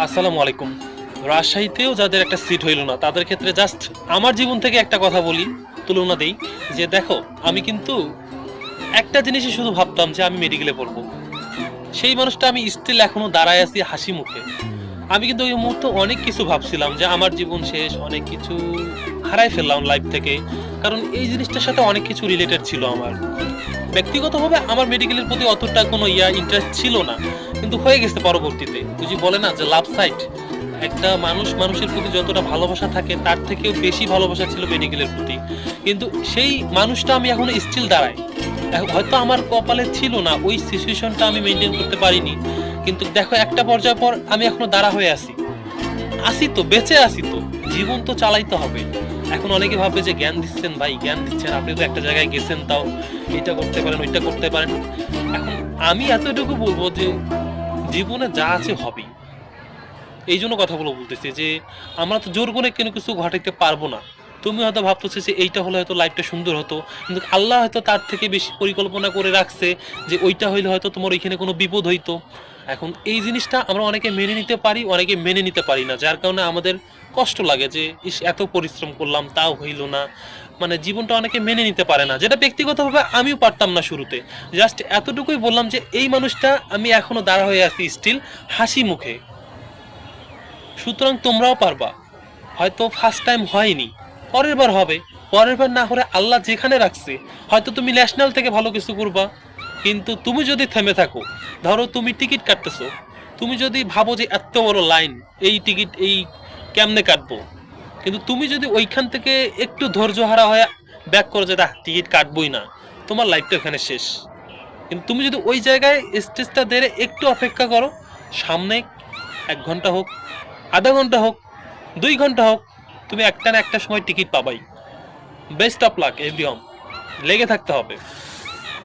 আসসালামু আলাইকুম। রাজশাহীতেও যাদের একটা সিট হইল না তাদের ক্ষেত্রে জাস্ট আমার জীবন থেকে একটা কথা বলি, তুলনা দেই যে দেখো, আমি কিন্তু একটা জিনিসই শুধু ভাবতাম যে আমি মেডিকেলে পড়বো। সেই মানুষটা আমি স্টিল এখনো দাঁড়ায় আছি হাসি মুখে। আমি কিন্তু ওই মুহূর্তে অনেক কিছু ভাবছিলাম যে আমার জীবন শেষ, অনেক কিছু হারাই ফেললাম লাইফ থেকে। কারণ এই জিনিসটার সাথে অনেক কিছু রিলেটেড ছিল আমার। ব্যক্তিগতভাবে আমার মেডিকেলের প্রতি অতটা কোনো ইন্টারেস্ট ছিল না, কিন্তু হয়ে গেছে পরবর্তীতে। ওই যে বলে না যে লাভ সাইট, একটা মানুষ মানুষের প্রতি যতটা ভালোবাসা থাকে তার থেকেও বেশি ভালোবাসা ছিল মেডিকেলের প্রতি। কিন্তু সেই মানুষটা আমি এখনো স্টিল দাঁড়াই। হয়তো আমার কপালে ছিল না, ওই সিচুয়েশনটা আমি মেনটেন করতে পারিনি, কিন্তু দেখো একটা পর্যায় পর আমি এখনো দাঁড়া হয়ে আছি। আসি তো, বেঁচে আসি তো, জীবন তো চালাইতে হবে। এখন অনেকে ভাববে যে জ্ঞান দিচ্ছেন, ভাই জ্ঞান দিচ্ছেন, আপনি তো একটা জায়গায় গেছেন, তাও এটা করতে পারেন ওইটা করতে পারেন। এখন আমি এতটুকু বলবো যে জীবনে যা আছে হবেই। এই জন্য কথাগুলো বলতেছি যে আমরা তো জোর করে কোনো কিছু ঘটাইতে পারবো না। তুমি হয়তো ভাবতেছো যে এইটা হলে হয়তো লাইফটা সুন্দর হতো, কিন্তু আল্লাহ হয়তো তার থেকে বেশি পরিকল্পনা করে রাখছে যে ওইটা হইলে হয়তো তোমার ওইখানে কোনো বিপদ হইতো। এখন এই জিনিসটা আমরা অনেকে মেনে নিতে পারি, অনেকে মেনে নিতে পারি না, যার কারণে আমাদের কষ্ট লাগে যে ইস এত পরিশ্রম করলাম তাও হইল না। মানে জীবনটা অনেকে মেনে নিতে পারে না, যেটা ব্যক্তিগতভাবে আমিও পারতাম না শুরুতে। জাস্ট এতটুকুই বললাম যে এই মানুষটা আমি এখনো দাঁড়া হয়ে আছি স্টিল হাসি মুখে। সুতরাং তোমরাও পারবা। হয়তো ফার্স্ট টাইম হয়নি, পরের বার হবে। পরের বার না হলে আল্লাহ যেখানে রাখছে, হয়তো তুমি ন্যাশনাল থেকে ভালো কিছু করবা। কিন্তু তুমি যদি থেমে থাকো, ধরো তুমি টিকিট কাটতেছো, তুমি যদি ভাবো যে এত বড় লাইন, এই টিকিট এই কেমনে কাটবো, কিন্তু তুমি যদি ওইখান থেকে একটু ধৈর্য হারা হয়ে ব্যাক করো যে না টিকিট কাটবই না, তোমার লাইফটা ওখানে শেষ। কিন্তু তুমি যদি ওই জায়গায় স্টেজটা ধরে একটু অপেক্ষা করো, সামনে 1 ঘন্টা হোক, আধা ঘন্টা হোক, 2 ঘন্টা হোক, তুমি একটা না একটা সময় টিকিট পাবাই। বেস্ট অফ লাক এভরিওয়ান, লেগে থাকতে হবে।